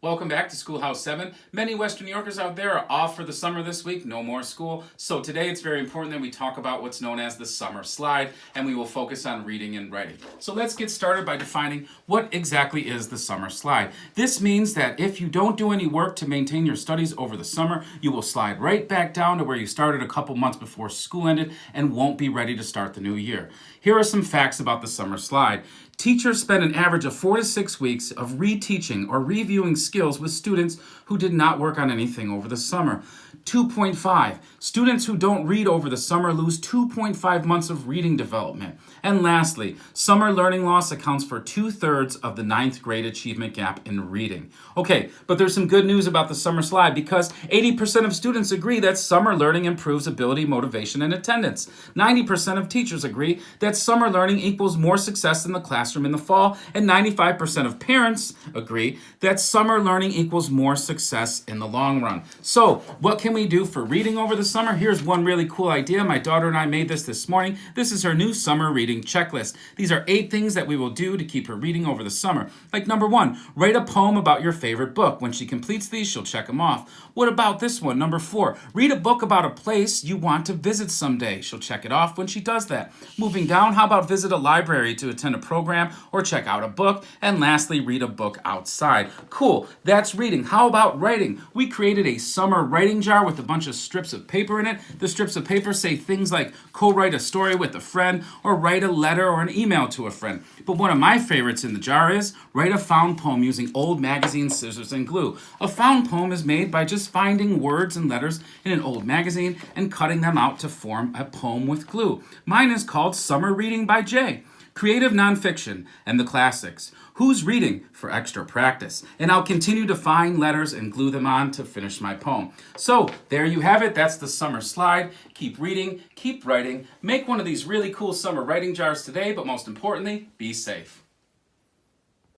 Welcome back to Schoolhouse 7. Many Western New Yorkers out there are off for the summer this week, no more school. So today it's very important that we talk about what's known as the summer slide, and we will focus on reading and writing. So let's get started by defining what exactly is the summer slide. This means that if you don't do any work to maintain your studies over the summer, you will slide right back down to where you started a couple months before school ended and won't be ready to start the new year. Here are some facts about the summer slide. Teachers spend an average of 4 to 6 weeks of reteaching or reviewing skills with students who did not work on anything over the summer. 2.5. Students who don't read over the summer lose 2.5 months of reading development. And lastly, summer learning loss accounts for 2/3 of the 9th grade achievement gap in reading. Okay, but there's some good news about the summer slide because 80% of students agree that summer learning improves ability, motivation, and attendance. 90% of teachers agree that summer learning equals more success in the classroom in the fall, and 95% of parents agree that summer learning equals more success in the long run. So, what can we do for reading over the summer? Here's one really cool idea. My daughter and I made this morning. This is her new summer reading checklist. These are 8 things that we will do to keep her reading over the summer. Like number 1, write a poem about your favorite book. When she completes these, she'll check them off. What about this one? Number 4, read a book about a place you want to visit someday. She'll check it off when she does that. Moving down, how about visit a library to attend a program or check out a book? And lastly, read a book outside. Cool, that's reading. How about writing? We created a summer writing jar with a bunch of strips of paper in it. The strips of paper say things like co-write a story with a friend or write a letter or an email to a friend. But one of my favorites in the jar is write a found poem using old magazine scissors and glue. A found poem is made by just finding words and letters in an old magazine and cutting them out to form a poem with glue. Mine is called Summer Reading by Jay. Creative nonfiction and the classics. Who's reading for extra practice? And I'll continue to find letters and glue them on to finish my poem. So there you have it. That's the summer slide. Keep reading, keep writing. Make one of these really cool summer writing jars today, but most importantly, be safe.